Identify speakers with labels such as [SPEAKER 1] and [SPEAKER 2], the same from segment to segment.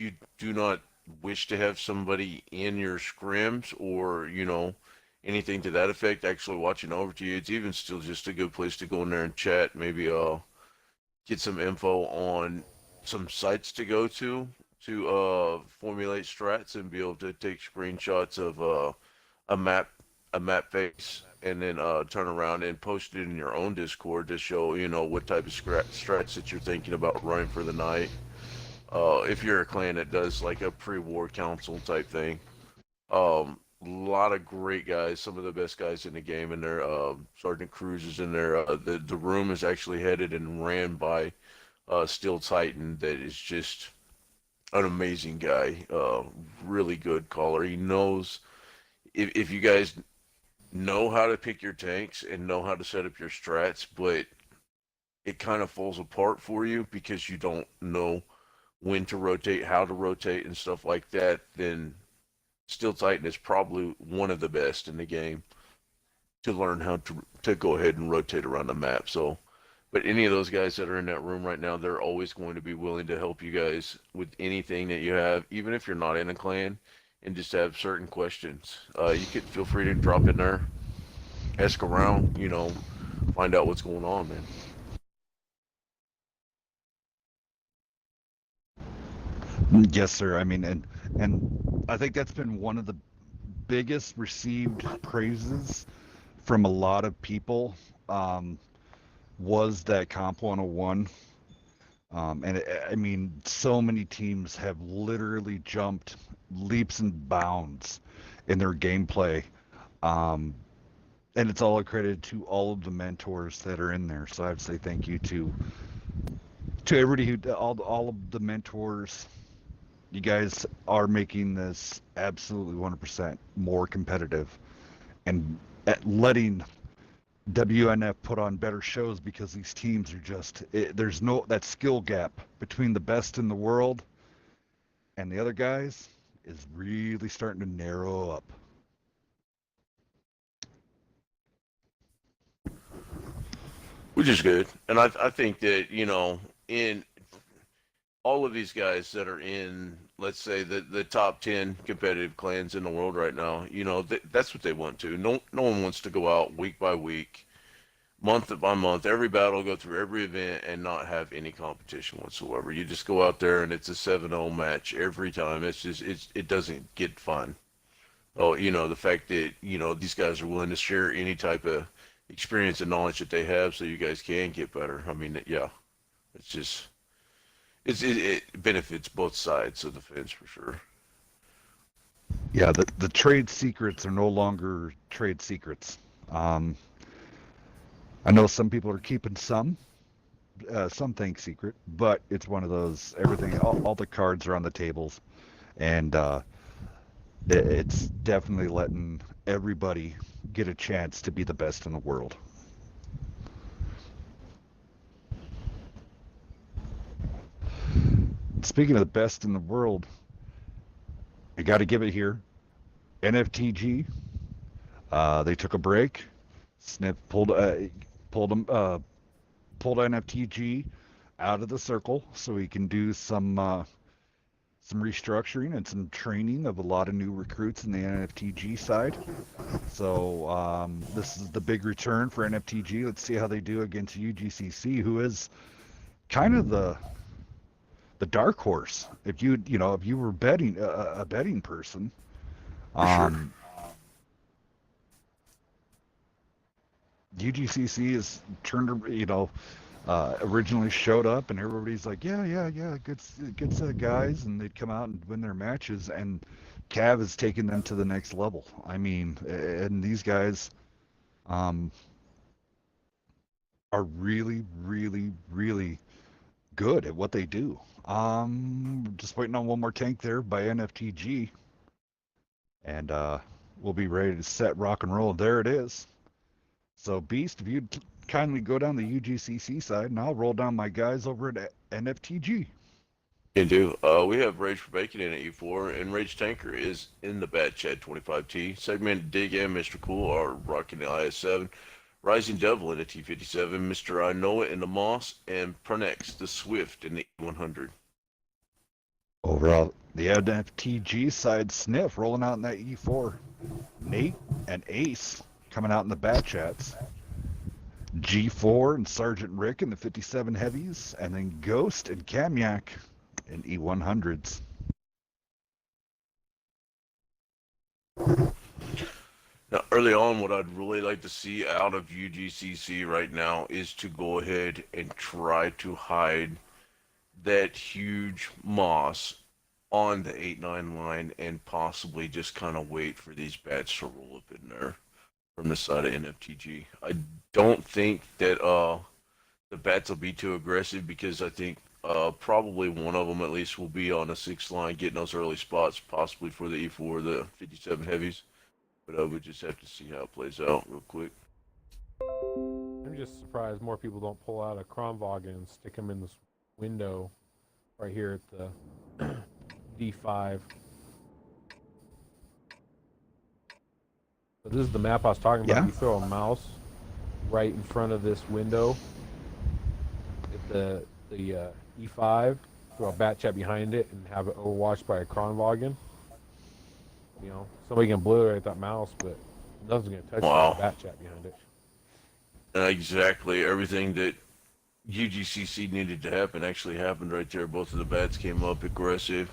[SPEAKER 1] you do not wish to have somebody in your scrims or, anything to that effect actually watching over to you, it's even still just a good place to go in there and chat. Maybe get some info on some sites to go to formulate strats and be able to take screenshots of a map a map face and then turn around and post it in your own Discord to show what type of strats that you're thinking about running for the night. If you're a clan that does like a pre-war council type thing, a lot of great guys, some of the best guys in the game in there. Sergeant Cruz is in there. The room is actually headed and ran by Steel Titan, that is just an amazing guy. Really good caller. He knows if you guys know how to pick your tanks and know how to set up your strats, but it kind of falls apart for you because you don't know when to rotate, how to rotate, and stuff like that, then Steel Titan is probably one of the best in the game to learn how to go ahead and rotate around the map. So, but any of those guys that are in that room right now, they're always going to be willing to help you guys with anything that you have, even if you're not in a clan and just have certain questions. You can feel free to drop in there, ask around, find out what's going on, man.
[SPEAKER 2] Yes, sir. I mean, and I think that's been one of the biggest received praises from a lot of people, um, was that Comp 101. I mean, so many teams have literally jumped leaps and bounds in their gameplay. Um, and it's all accredited to all of the mentors that are in there. So I'd say thank you to everybody who all of the mentors. You guys are making this absolutely 100% more competitive and at letting WNF put on better shows because these teams are there's no that skill gap between the best in the world and the other guys is really starting to narrow up.
[SPEAKER 1] Which is good. And I think that, in all of these guys that are in, let's say, the top 10 competitive clans in the world right now, that's what they want to. No one wants to go out week by week, month by month, every battle, go through every event, and not have any competition whatsoever. You just go out there and it's a 7-0 match every time. It doesn't get fun. Oh, the fact that, these guys are willing to share any type of experience and knowledge that they have so you guys can get better. I mean, yeah, it's just it benefits both sides of the fence for sure.
[SPEAKER 2] Yeah, the trade secrets are no longer trade secrets. Um, I know some people are keeping some things secret, but it's one of those everything all the cards are on the tables, and it's definitely letting everybody get a chance to be the best in the world. Speaking of the best in the world, I got to give it here. NFTG, they took a break. Snip pulled them pulled NFTG out of the circle so he can do some restructuring and some training of a lot of new recruits in the NFTG side. So this is the big return for NFTG. Let's see how they do against UGCC, who is kind of the dark horse. If you were betting a betting person,
[SPEAKER 1] For sure.
[SPEAKER 2] um, UGCC is turned. Originally showed up and everybody's like, yeah, good set of guys, and they'd come out and win their matches, and Cav has taken them to the next level. I mean, and these guys um, are really, really, really good at what they do. Just waiting on one more tank there by NFTG, and we'll be ready to set rock and roll. There it is. So, Beast, if you'd kindly go down the UGCC side, and I'll roll down my guys over at NFTG.
[SPEAKER 1] Can do. We have Rage for Bacon in at E4, and Rage Tanker is in the Bat Chad 25T. Segment Dig and Mr. Cool are rocking the IS7. Rising Devil in the T57, Mr. I Know It in the Moss, and Pronex the Swift in the E100.
[SPEAKER 2] Overall, the NFTG side, Sniff rolling out in that E4. Nate and Ace coming out in the bat chats. G4 and Sergeant Rick in the 57 heavies, and then Ghost and Kamyak in E100s.
[SPEAKER 1] Now, early on, what I'd really like to see out of UGCC right now is to go ahead and try to hide that huge moss on the 8-9 line and possibly just kind of wait for these bats to roll up in there from the side of NFTG. I don't think that the bats will be too aggressive because I think probably one of them at least will be on the 6th line getting those early spots, possibly for the E4, the 57 heavies. But we just have to see how it plays out real quick.
[SPEAKER 3] I'm just surprised more people don't pull out a Kronwagen and stick them in this window right here at the D5. So this is the map I was talking about.
[SPEAKER 2] Yeah.
[SPEAKER 3] You throw a mouse right in front of this window at the E5, throw a bat chat behind it, and have it overwatched by a Kronwagen. You know, somebody can obliterate that mouse, but nothing's going to touch
[SPEAKER 1] Wow.
[SPEAKER 3] the bat chat behind it.
[SPEAKER 1] Exactly everything that UGCC needed to happen actually happened right there. Both of the bats came up aggressive,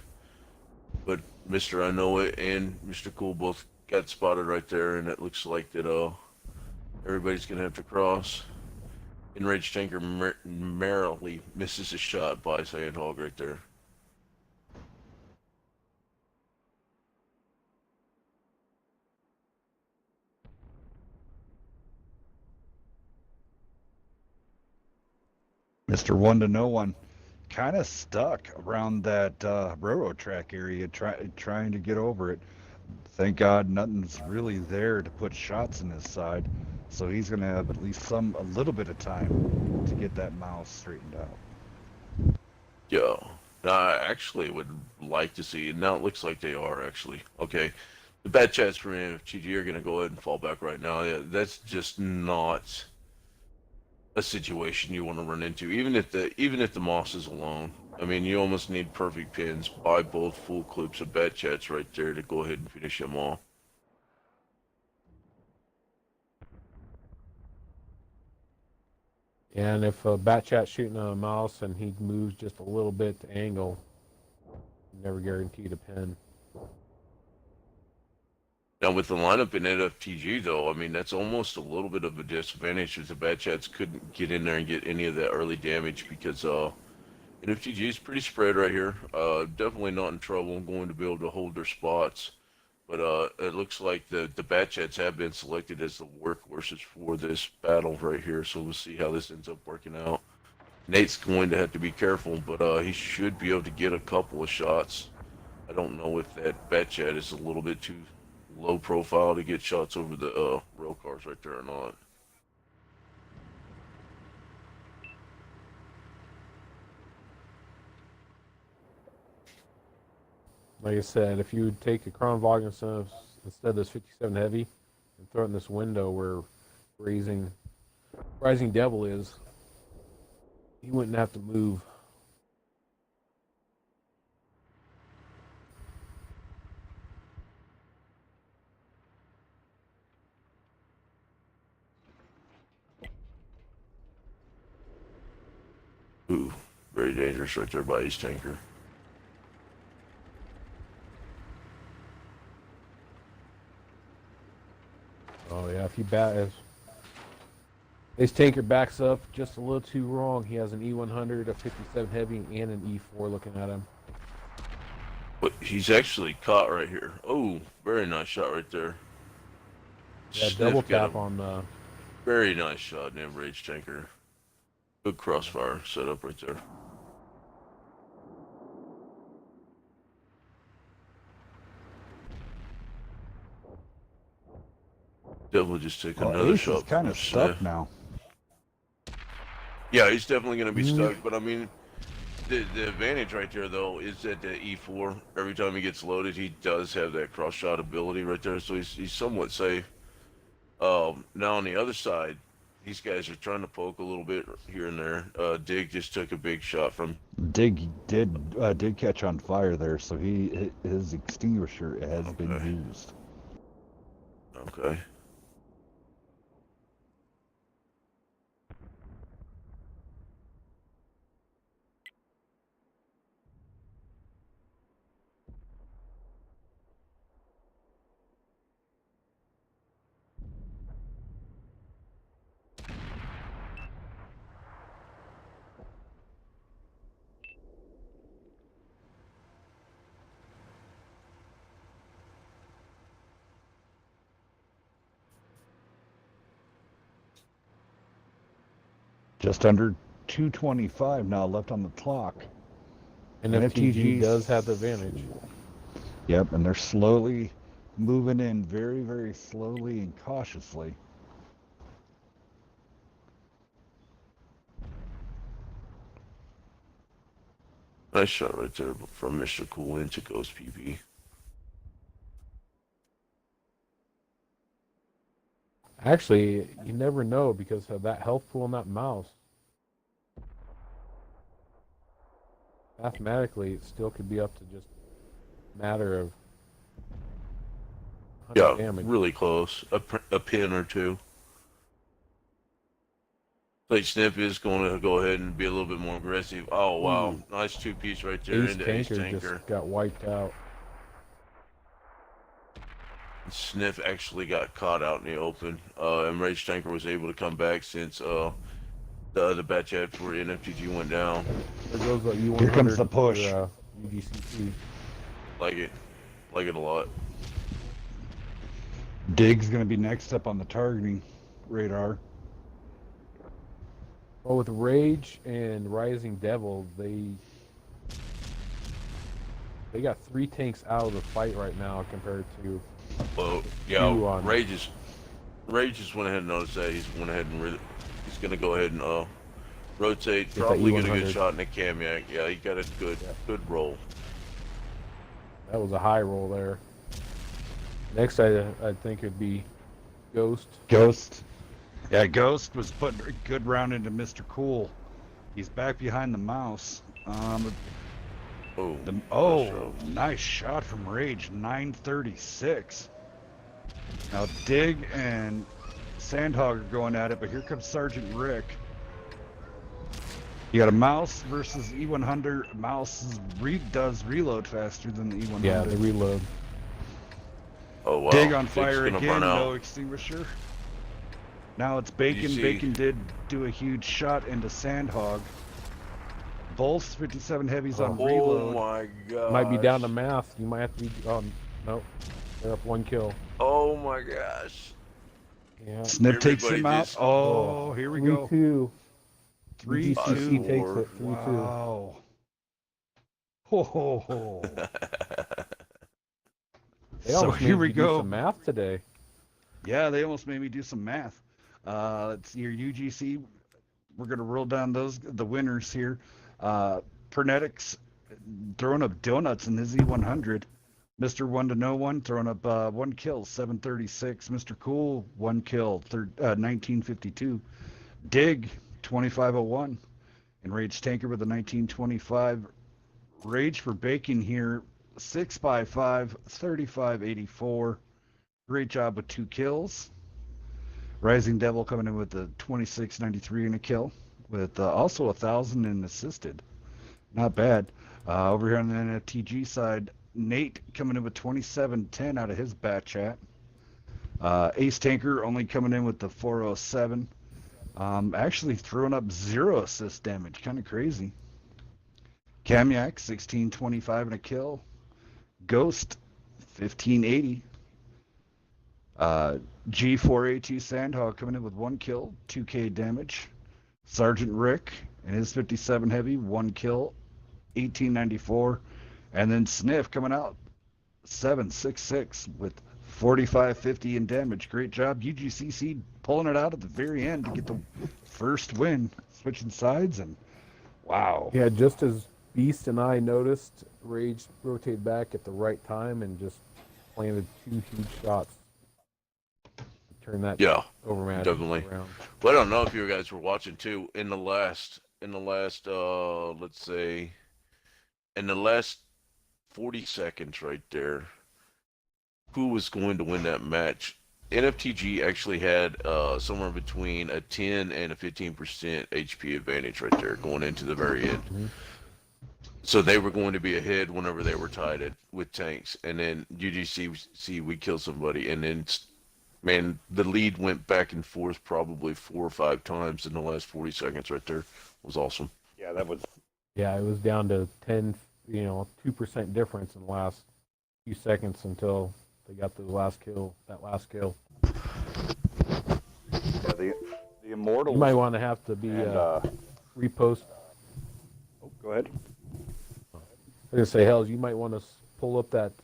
[SPEAKER 1] but Mr. I Know It and Mr. Cool both got spotted right there, and it looks like that everybody's gonna have to cross. Enraged Tanker merrily misses a shot by Sandhog right there.
[SPEAKER 2] Mr. One to No One kind of stuck around that railroad track area, trying to get over it. Thank God nothing's really there to put shots in his side, so he's going to have at least a little bit of time to get that mouse straightened out.
[SPEAKER 1] Yeah, I actually would like to see, and now it looks like they are actually. Okay, the bad chats from NFTG are gonna go ahead and fall back right now. Yeah, that's just not a situation you want to run into, even if the moss is alone. I mean, you almost need perfect pins by both full clips of bat chats right there to go ahead and finish them off.
[SPEAKER 3] And if a bat chat's shooting on a mouse and he moves just a little bit to angle, never guaranteed a pin.
[SPEAKER 1] Now with the lineup in NFTG though, I mean that's almost a little bit of a disadvantage if the bat chats couldn't get in there and get any of that early damage because NFTG is pretty spread right here. Definitely not in trouble, going to be able to hold their spots. But it looks like the bat chats have been selected as the workhorses for this battle right here. So we'll see how this ends up working out. Nate's going to have to be careful, but he should be able to get a couple of shots. I don't know if that bat chat is a little bit too low profile to get shots over the rail cars right there or not.
[SPEAKER 3] Like I said, if you would take a Kronwagen instead of this 57 heavy and throw it in this window where Rising Devil is, he wouldn't have to move.
[SPEAKER 1] Ooh, very dangerous right there by his tanker.
[SPEAKER 3] Oh yeah, if his tanker backs up just a little too wrong, he has an E100, a 57 heavy, and an E4 looking at him.
[SPEAKER 1] But he's actually caught right here. Oh, very nice shot right there.
[SPEAKER 3] Yeah,
[SPEAKER 1] Sniff
[SPEAKER 3] double
[SPEAKER 1] got
[SPEAKER 3] tap
[SPEAKER 1] a
[SPEAKER 3] on.
[SPEAKER 1] very nice shot, in Rage Tanker. Good crossfire setup right there. Devil just took another
[SPEAKER 2] Ace
[SPEAKER 1] shot
[SPEAKER 2] is kind
[SPEAKER 1] from
[SPEAKER 2] of stuck
[SPEAKER 1] Sniff.
[SPEAKER 2] now.
[SPEAKER 1] Yeah, he's definitely going to be stuck. But I mean, the advantage right there though is that the E4, every time he gets loaded, he does have that cross shot ability right there, so he's somewhat safe. Now on the other side, These guys are trying to poke a little bit here and there. Dig just took a big shot from.
[SPEAKER 2] Dig catch on fire there, so his extinguisher has been
[SPEAKER 1] Okay.
[SPEAKER 2] used.
[SPEAKER 1] Okay.
[SPEAKER 2] Just under 225 now left on the clock.
[SPEAKER 3] NFTG does have the advantage.
[SPEAKER 2] Yep, and they're slowly moving in very, very slowly and cautiously.
[SPEAKER 1] Nice shot right there from Mr. Cool into Ghost PP.
[SPEAKER 3] Actually, you never know because of that health pool on that mouse. Mathematically, it still could be up to just a matter of 100
[SPEAKER 1] Yeah,
[SPEAKER 3] damage.
[SPEAKER 1] really close. A pin or two. Like Snip is going to go ahead and be a little bit more aggressive. Oh wow, nice 2-piece right there
[SPEAKER 3] Ace
[SPEAKER 1] into Ace
[SPEAKER 3] Tanker
[SPEAKER 1] Tanker.
[SPEAKER 3] just got wiped out.
[SPEAKER 1] Sniff actually got caught out in the open, and Rage Tanker was able to come back since the other batch after where NFTG went down.
[SPEAKER 3] There goes the E100.
[SPEAKER 2] Here comes the push.
[SPEAKER 3] For, UGCC.
[SPEAKER 1] Like it a lot.
[SPEAKER 2] Dig's going to be next up on the targeting radar.
[SPEAKER 3] Well, with Rage and Rising Devil, they got 3 tanks out of the fight right now compared to.
[SPEAKER 1] Well, yeah, Rage just went ahead and noticed that. He's went ahead and he's going to go ahead and rotate. Probably get a good shot in the Kamyak. Yeah, he got a good roll.
[SPEAKER 3] That was a high roll there. Next, I think it'd be Ghost.
[SPEAKER 2] Yeah, Ghost was putting a good round into Mr. Cool. He's back behind the mouse. Nice shot from Rage, 936. Now Dig and Sandhog are going at it, but here comes Sergeant Rick. You got a mouse versus E100. Mouse does reload faster than the E100.
[SPEAKER 3] Yeah, they reload.
[SPEAKER 1] Oh wow.
[SPEAKER 2] Dig on fire
[SPEAKER 1] Dig's
[SPEAKER 2] again, no extinguisher. Now it's Bacon. Bacon did do a huge shot into Sandhog. Both 57 heavies on reload.
[SPEAKER 1] Oh my god.
[SPEAKER 3] Might be down to math. You might have to be. Nope. They're up 1 kill.
[SPEAKER 1] Oh my gosh.
[SPEAKER 3] Yeah.
[SPEAKER 2] Snip takes him out. Oh, here we go.
[SPEAKER 3] 3-2.
[SPEAKER 2] 3-2.
[SPEAKER 3] UGCC takes it. 3-2.
[SPEAKER 2] Wow. Ho ho ho.
[SPEAKER 3] They
[SPEAKER 2] So
[SPEAKER 3] almost
[SPEAKER 2] here
[SPEAKER 3] made
[SPEAKER 2] we
[SPEAKER 3] me do
[SPEAKER 2] go.
[SPEAKER 3] some math today.
[SPEAKER 2] Yeah, they almost made me do some math. Let's see your UGC. We're gonna roll down the winners here. Pernetics throwing up donuts in his E100. Mr. 1 to No One throwing up 1 kill, 736. Mr. Cool 1 kill, 1952. Dig 2501. And Rage Tanker with a 1925. Rage for Bacon here 6x5, 3584. Great job with 2 kills. Rising Devil coming in with the 2693 and a kill, with also 1,000 in assisted. Not bad. Over here on the NFTG side, Nate coming in with 2710 out of his bat chat. Ace Tanker only coming in with the 407. Actually throwing up 0 assist damage. Kind of crazy. Kamyak 1625 and a kill. Ghost 1580. G4A2 Sandhog coming in with 1 kill, 2k damage. Sergeant Rick and his 57 heavy, 1 kill, 1894. And then Sniff coming out 766 with 4550 in damage. Great job, UGCC pulling it out at the very end to get the first win, switching sides, and wow.
[SPEAKER 3] Yeah, just as Beast and I noticed, Rage rotated back at the right time and just planted 2 huge shots. turn that
[SPEAKER 1] Yeah,
[SPEAKER 3] overmatch
[SPEAKER 1] definitely.
[SPEAKER 3] around.
[SPEAKER 1] But I don't know if you guys were watching too. Let's say, in the last 40 seconds right there, who was going to win that match? NFTG actually had somewhere between a 10 and a 15% HP advantage right there going into the very end.
[SPEAKER 3] Mhm.
[SPEAKER 1] So they were going to be ahead whenever they were tied with tanks, and then UGCC we kill somebody, and then man, the lead went back and forth probably 4 or 5 times in the last 40 seconds right there. It was awesome.
[SPEAKER 2] Yeah, that was.
[SPEAKER 3] Yeah, it was down to 10, 2% difference in the last few seconds until they got the last kill. That last kill.
[SPEAKER 2] Yeah, the Immortals.
[SPEAKER 3] You might want to have to be
[SPEAKER 2] and,
[SPEAKER 3] repost.
[SPEAKER 2] oh, go ahead.
[SPEAKER 3] I was gonna say, Hells, you might want to pull up that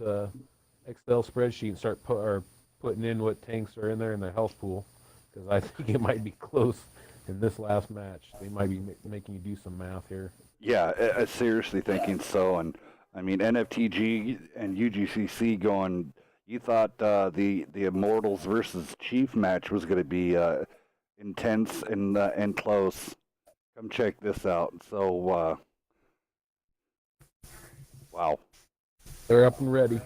[SPEAKER 3] Excel spreadsheet and start putting in what tanks are in there in the health pool, because I think it might be close in this last match. They might be making you do some math here.
[SPEAKER 2] Yeah, I seriously thinking so. And I mean, NFTG and UGCC going. You thought the Immortals versus Chief match was going to be intense and close. Come check this out. So, wow.
[SPEAKER 3] They're up and ready.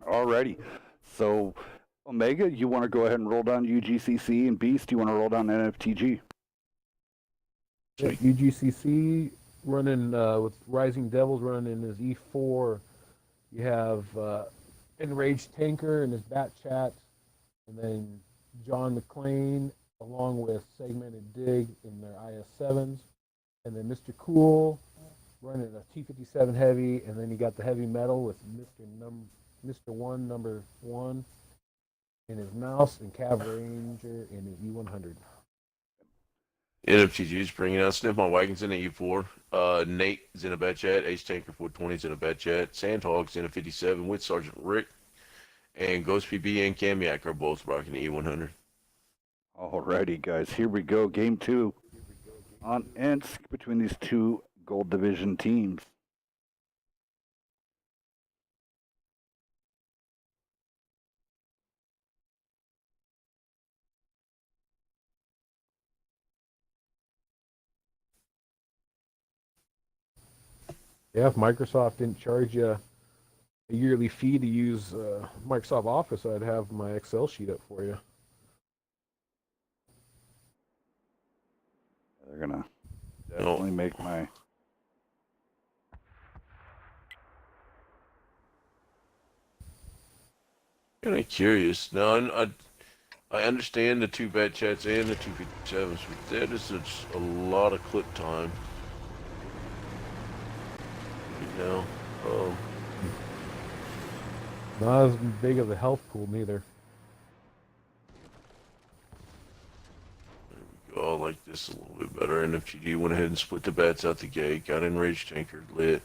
[SPEAKER 2] Alrighty. So, Omega, you want to go ahead and roll down UGCC, and Beast, you want to roll down NFTG?
[SPEAKER 3] Yeah, UGCC running with Rising Devils running in his E4. You have Enraged Tanker in his Bat Chat, and then John McClane along with Segmented Dig in their IS7s, and then Mr. Cool running a T57 Heavy, and then you got the Heavy Metal with Mr. One, number 1 in his Mouse, and Cav Ranger in his E100.
[SPEAKER 1] NFTG is bringing out Sniff My Wagons in a E4. Nate is in a bad chat. Ace Tanker 420 is in a bad chat. Sandhog's in a 57 with Sergeant Rick. And Ghost PB and Kamiak are both rocking the E100.
[SPEAKER 2] Alrighty, guys. Here we go. Game 2 on Ensk between these two Gold Division teams.
[SPEAKER 3] Yeah, if Microsoft didn't charge you a yearly fee to use Microsoft Office, I'd have my Excel sheet up for you.
[SPEAKER 2] They're gonna definitely make my.
[SPEAKER 1] Kind of curious. Now, I understand the 2 bad chats and the 257s, but that is just a lot of clip time. You know,
[SPEAKER 3] Not as big of a health pool, neither.
[SPEAKER 1] I like this a little bit better. NFGD went ahead and split the bats out the gate. Got Enraged Tanker lit.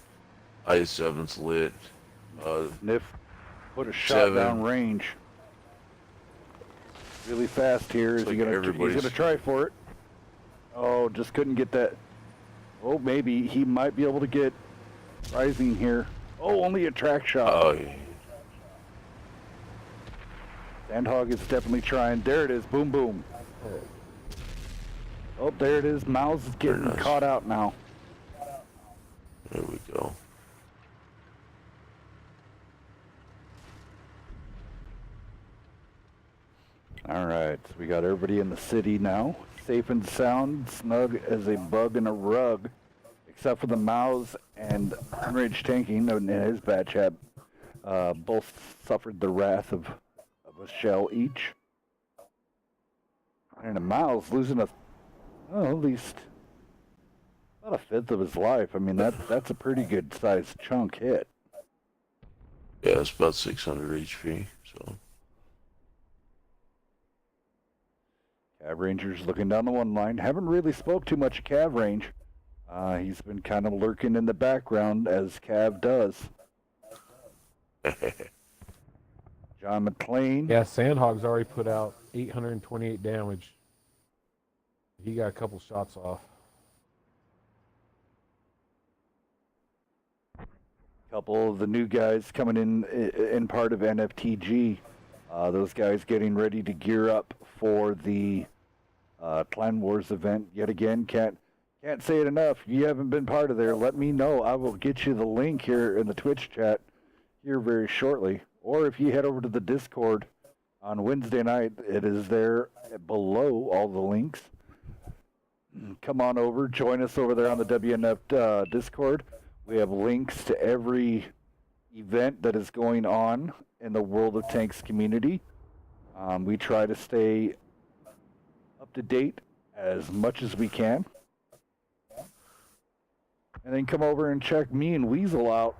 [SPEAKER 1] IS7's lit.
[SPEAKER 2] Sniff put a shot
[SPEAKER 1] 7.
[SPEAKER 2] down range. Really fast here. Is
[SPEAKER 1] Looks
[SPEAKER 2] he
[SPEAKER 1] like
[SPEAKER 2] gonna? He's gonna try for it. Oh, just couldn't get that. Oh, maybe he might be able to get Rising here. Oh, only a track shot.
[SPEAKER 1] Oh, yeah.
[SPEAKER 2] Sandhog is definitely trying. There it is. Boom, boom. Oh, there it is. Mouse is getting
[SPEAKER 1] Very nice.
[SPEAKER 2] caught out now.
[SPEAKER 1] There we go.
[SPEAKER 2] All right, so we got everybody in the city now. Safe and sound, snug as a bug in a rug, except for the Mouse and Enraged Tanking and his bad chat. Both suffered the wrath of a shell each. And the Mouse losing at least about a fifth of his life. I mean, that's a pretty good sized chunk hit.
[SPEAKER 1] Yeah, it's about 600 HP, so.
[SPEAKER 2] Cav Ranger's looking down the one line. Haven't really spoke too much Cav Range. He's been kind of lurking in the background, as Cav does. John McClane.
[SPEAKER 3] Yeah, Sandhog's already put out 828 damage. He got a couple shots off.
[SPEAKER 2] Couple of the new guys coming in part of NFTG. Those guys getting ready to gear up for the Clan Wars event yet again. Can't say it enough. You haven't been part of there. Let me know. I will get you the link here in the Twitch chat here very shortly. Or if you head over to the Discord on Wednesday night, it is there below all the links. Come on over. Join us over there on the WNF Discord. We have links to every event that is going on in the World of Tanks community. We try to stay up to date as much as we can. And then come over and check me and Weasel out.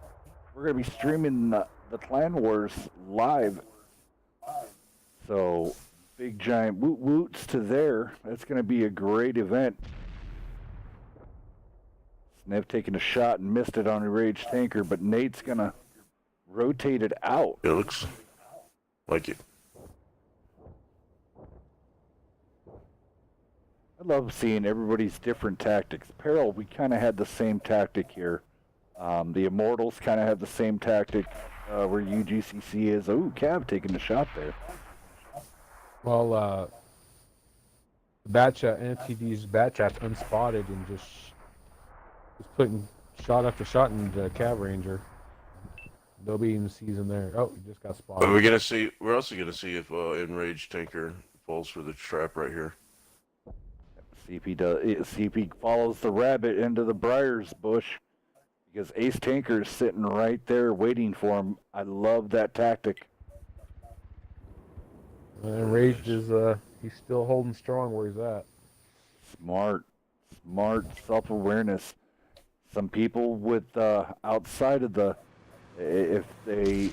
[SPEAKER 2] We're going to be streaming the Clan Wars live. So, big giant woot woots to there. That's going to be a great event. Sniff taking a shot and missed it on a Rage Tanker, but Nate's going to rotate it out.
[SPEAKER 1] It looks like it.
[SPEAKER 2] I love seeing everybody's different tactics. Peril, we kind of had the same tactic here. The Immortals kind of have the same tactic where UGCC is. Oh, Cav taking the shot there.
[SPEAKER 3] Well, NFTG's bat chat's unspotted and just putting shot after shot into the Cav Ranger. Nobody even sees him there. Oh, he just got spotted.
[SPEAKER 1] But we're also gonna see if Enraged Tanker falls for the trap right here.
[SPEAKER 2] CP follows the rabbit into the briars bush because Ace Tanker is sitting right there waiting for him. I love that tactic.
[SPEAKER 3] Enraged is he's still holding strong where he's at.
[SPEAKER 2] Smart self-awareness. Some people with outside of the, if they,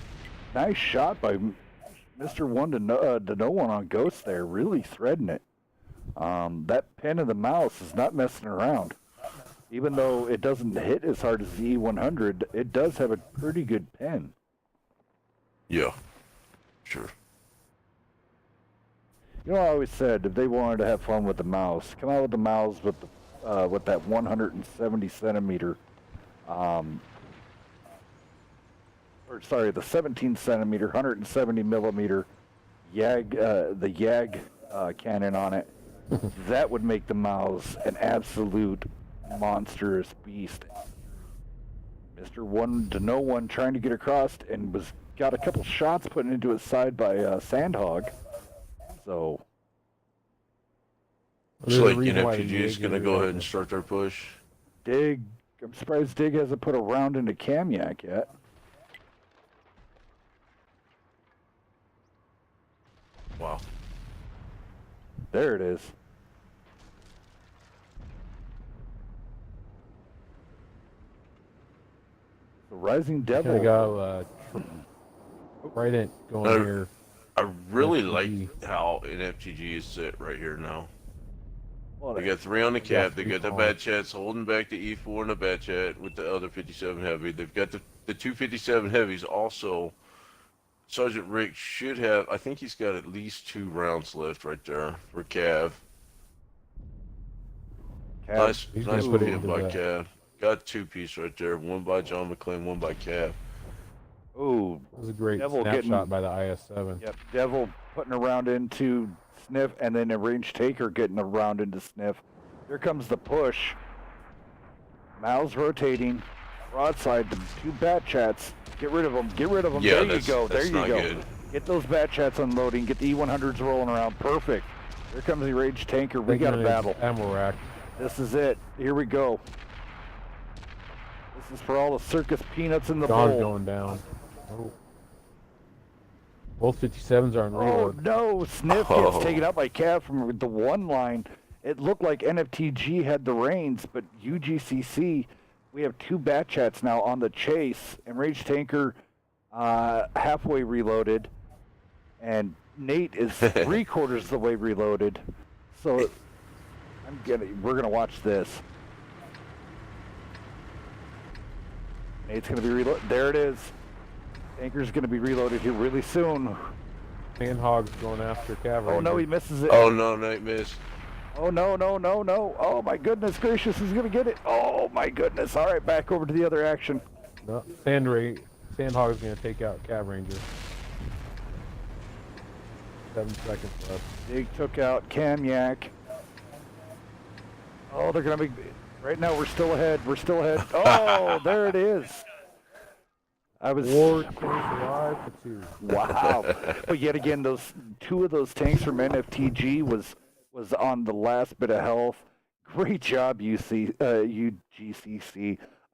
[SPEAKER 2] nice shot by Mr. One to no one on Ghost there, really threading it. That pen of the mouse is not messing around. Even though it doesn't hit as hard as the E100, it does have a pretty good pen.
[SPEAKER 1] Yeah, sure.
[SPEAKER 2] You know, I always said if they wanted to have fun with the mouse, come out with the mouse with the with that 170 centimeter, the 17 centimeter, 170 millimeter the YAG cannon on it. That would make the mouse an absolute monstrous beast. Mr. One to no one trying to get across and got a couple shots put into his side by Sandhog. So
[SPEAKER 1] looks like NFTG is going to go ahead and start their push.
[SPEAKER 2] Dig, I'm surprised Dig hasn't put a round into Kamyak yet.
[SPEAKER 1] Wow.
[SPEAKER 2] There it is. The Rising Devil.
[SPEAKER 3] I got Trident going here.
[SPEAKER 1] I really
[SPEAKER 3] NFTG.
[SPEAKER 1] like how NFTG is set right here now.
[SPEAKER 2] Well,
[SPEAKER 1] They got 3 on the cap. They
[SPEAKER 3] three
[SPEAKER 1] got the
[SPEAKER 3] on.
[SPEAKER 1] bat chats holding back the E4 and the bat chat with the other 57 heavy. They've got the 257 heavies also. Sergeant Rick should have, I think he's got at least 2 rounds left right there for Cav. Nice
[SPEAKER 3] He's gonna put it
[SPEAKER 1] movement
[SPEAKER 3] into
[SPEAKER 1] by
[SPEAKER 3] that.
[SPEAKER 1] Cav. Got 2 piece right there. 1 by John McClane, 1 by Cav.
[SPEAKER 2] Oh,
[SPEAKER 3] It was a great
[SPEAKER 2] Devil
[SPEAKER 3] snapshot
[SPEAKER 2] getting-
[SPEAKER 3] by the IS-7.
[SPEAKER 2] yep. Devil putting a round into Sniff, and then a range taker getting a round into Sniff. Here comes the push. Mal's rotating. Broadside to 2 bat chats. Get rid of them. Get rid of them.
[SPEAKER 1] Yeah,
[SPEAKER 2] there you
[SPEAKER 1] that's-
[SPEAKER 2] go. There
[SPEAKER 1] that's
[SPEAKER 2] you
[SPEAKER 1] not
[SPEAKER 2] go.
[SPEAKER 1] good.
[SPEAKER 2] Get those bat chats unloading. Get the E100s rolling around. Perfect. Here comes the Rage Tanker. We got a battle.
[SPEAKER 3] Ammo rack.
[SPEAKER 2] This is it. Here we go. This is for all the circus peanuts in the
[SPEAKER 3] John's
[SPEAKER 2] bowl.
[SPEAKER 3] going down. Oh. Both 57s are on
[SPEAKER 2] Oh
[SPEAKER 3] reload.
[SPEAKER 2] no! Sniff
[SPEAKER 1] Oh.
[SPEAKER 2] gets taken out by Cav from the 1 line. It looked like NFTG had the reins, but UGCC, we have 2 bat chats now on the chase, and Rage Tanker halfway reloaded, and Nate is 3/4 the way reloaded. So we're gonna watch this. Nate's gonna be reloaded. There it is. Tanker's gonna be reloaded here really soon.
[SPEAKER 3] Sandhog's going after Cav
[SPEAKER 2] Oh no,
[SPEAKER 3] Ranger.
[SPEAKER 2] he misses it.
[SPEAKER 1] Oh no, Nate missed.
[SPEAKER 2] Oh no, no, no, no. Oh my goodness gracious, he's gonna get it. Oh my goodness. All right, back over to the other action.
[SPEAKER 3] No, Sandhog's going to take out Cav Ranger. 7 seconds left.
[SPEAKER 4] Dig took out Kamyak. Oh, they're going to be... Right now, we're still ahead. We're still ahead. Oh, there it is. I was...
[SPEAKER 3] 4 tanks alive for 2.
[SPEAKER 4] Wow. But yet again, those 2 of those tanks from NFTG was on the last bit of health. Great job, UGCC.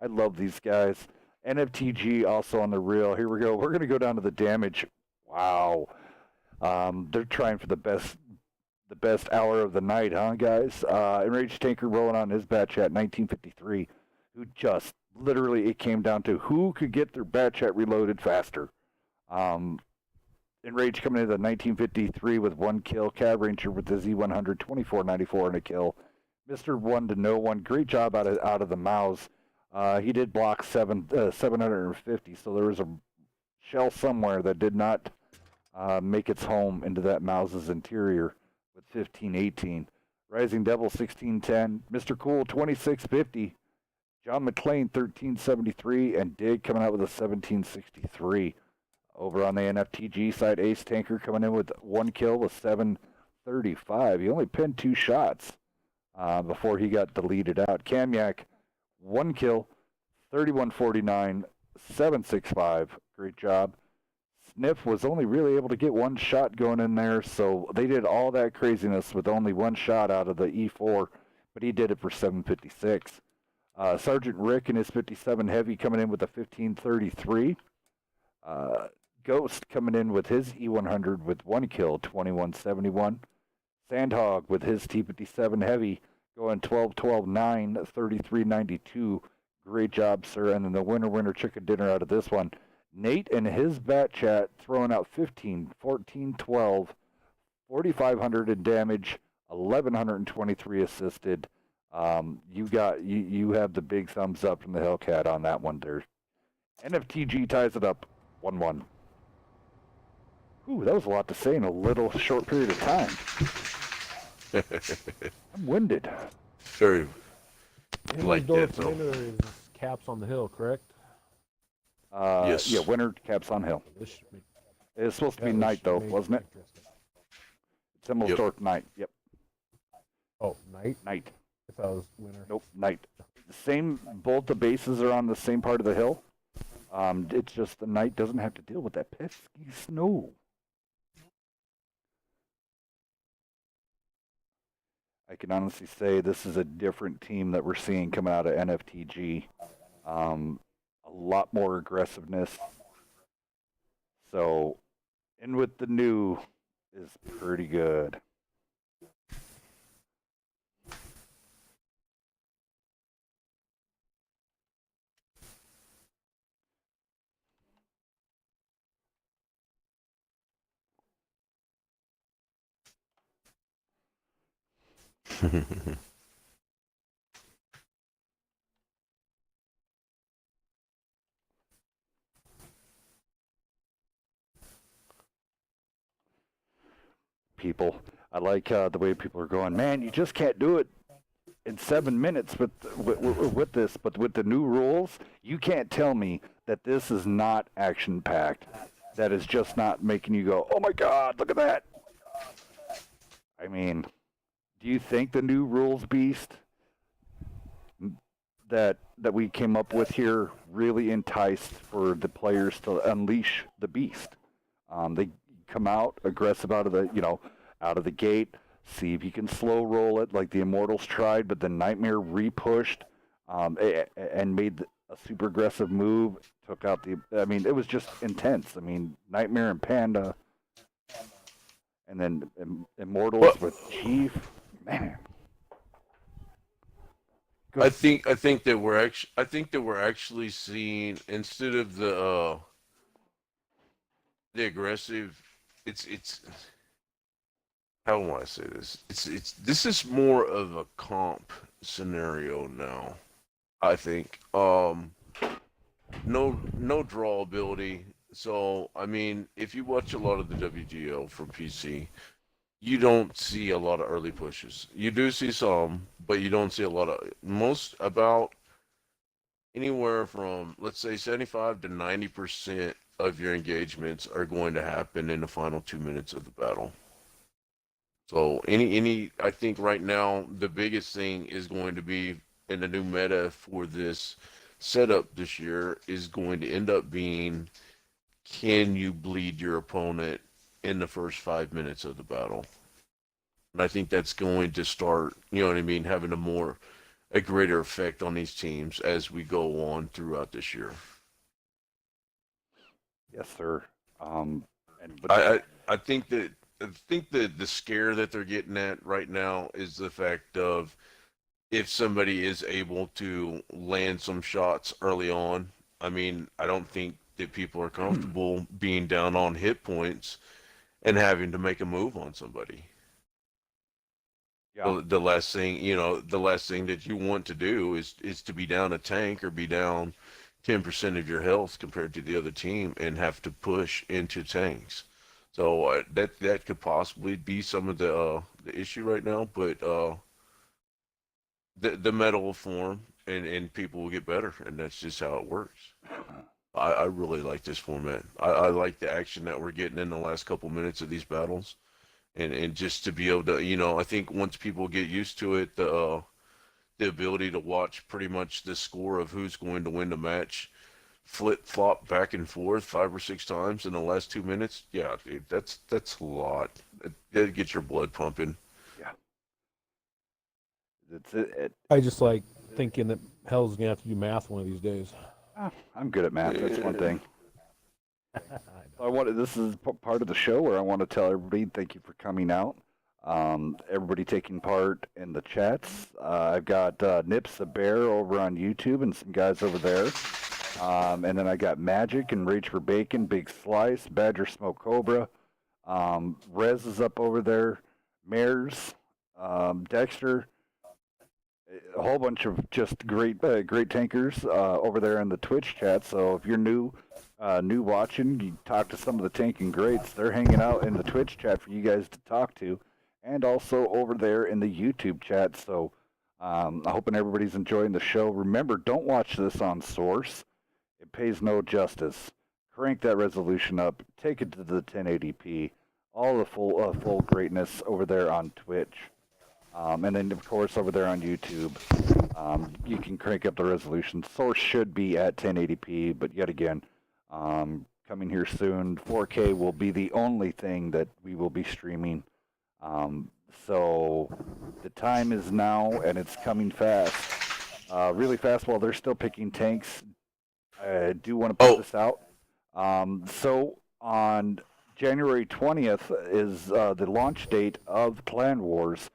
[SPEAKER 4] I love these guys. NFTG also on the reel. Here we go. We're going to go down to the damage. Wow. They're trying for the best hour of the night, huh, guys? Enraged Tanker rolling on his bat chat 1953, who just literally it came down to who could get their bat chat reloaded faster. Enraged coming into the 1953 with 1 kill. Cab Ranger with the Z100 2494 and a kill. Mr. 1 to no one. Great job out of the mouse. He did block 750, so there was a shell somewhere that did not make its home into that mouse's interior with 1518. Rising Devil 1610. Mr. Cool 2650. John McClain 1373, and Dig coming out with a 1763. Over on the NFTG side, Ace Tanker coming in with 1 kill with 735. He only pinned 2 shots before he got deleted out. Kamyak, 1 kill, 3149, 765. Great job. Sniff was only really able to get 1 shot going in there, so they did all that craziness with only 1 shot out of the E4, but he did it for 756. Sergeant Rick and his 57 Heavy coming in with a 1533. Ghost coming in with his E100 with 1 kill, 2171. Sandhog with his T57 Heavy going 12-12-9, 3392. Great job, sir. And then the winner chicken dinner out of this one. Nate and his bat chat throwing out 15, 14, 12, 4,500 in damage, 1,123 assisted. You have the big thumbs up from the Hellcat on that one there. NFTG ties it up 1-1. Ooh, that was a lot to say in a little short period of time. I'm winded.
[SPEAKER 1] Very like that,
[SPEAKER 3] Himmelsdorf's winner is Caps on the Hill, correct?
[SPEAKER 1] Yes.
[SPEAKER 4] Yeah, winner Caps on Hill. It's supposed to be night, though, wasn't it? It's Himmelsdorf night. Yep.
[SPEAKER 3] Oh, night?
[SPEAKER 4] Night.
[SPEAKER 3] I thought it was winter.
[SPEAKER 4] Nope, night. The same, both the bases are on the same part of the hill. It's just the night doesn't have to deal with that pesky snow. I can honestly say this is a different team that we're seeing coming out of NFTG. A lot more aggressiveness. So, in with the new is pretty good. People, I like the way people are going, man, you just can't do it in 7 minutes with this, but with the new rules, you can't tell me that this is not action-packed. That is just not making you go, oh my God, look at that. I mean, do you think the new rules beast that we came up with here really enticed for the players to unleash the beast? They come out aggressive out of the gate, see if you can slow roll it like the Immortals tried, but the Nightmare re-pushed and made a super aggressive move, took out it was just intense. I mean, Nightmare and Panda, and then Immortals with Chief, man. Good.
[SPEAKER 1] I think that we're actually seeing, instead of the aggressive, it's how do I say this? This is more of a comp scenario now. I think no draw ability. So I mean, if you watch a lot of the WGL from PC, you don't see a lot of early pushes. You do see some, but you don't see a lot of about anywhere from, let's say, 75 to 90% of your engagements are going to happen in the final 2 minutes of the battle. So I think right now the biggest thing is going to be in the new meta for this setup this year is going to end up being, can you bleed your opponent in the first 5 minutes of the battle? And I think that's going to start, you know what I mean, having a greater effect on these teams as we go on throughout this year.
[SPEAKER 4] Yes, sir. And but
[SPEAKER 1] I think that the scare that they're getting at right now is the fact of if somebody is able to land some shots early on. I mean, I don't think that people are comfortable being down on hit points and having to make a move on somebody.
[SPEAKER 4] yeah,
[SPEAKER 1] The last thing, the last thing that you want to do is to be down a tank or be down 10% of your health compared to the other team and have to push into tanks. So that could possibly be some of the issue right now, but the meta will form and people will get better, and that's just how it works. I really like this format. I like the action that we're getting in the last couple minutes of these battles, and just to be able to, I think once people get used to it, the ability to watch pretty much the score of who's going to win the match flip flop back and forth 5 or 6 times in the last 2 minutes. Yeah, dude, that's a lot. It gets your blood pumping.
[SPEAKER 4] yeah. It's it.
[SPEAKER 3] I just like thinking that Hell's gonna have to do math one of these days.
[SPEAKER 4] I'm good at math. That's one thing. This is part of the show where I want to tell everybody thank you for coming out. Everybody taking part in the chats. I've got Nips the Bear over on YouTube and some guys over there. And then I got Magic and Rage for Bacon, Big Slice, Badger Smoke Cobra. Rez is up over there. Mares, Dexter, a whole bunch of just great tankers over there in the Twitch chat. So if you're new watching, you talk to some of the tanking greats. They're hanging out in the Twitch chat for you guys to talk to, and also over there in the YouTube chat. So I'm hoping everybody's enjoying the show. Remember, don't watch this on Source. It pays no justice. Crank that resolution up. Take it to the 1080p. All the full greatness over there on Twitch. And then, of course, over there on YouTube, you can crank up the resolution. Source should be at 1080p, but yet again, coming here soon, 4K will be the only thing that we will be streaming. So the time is now, and it's coming fast. Really fast while they're still picking tanks. I do want to put this out. So on January 20th is the launch date of Clan Wars.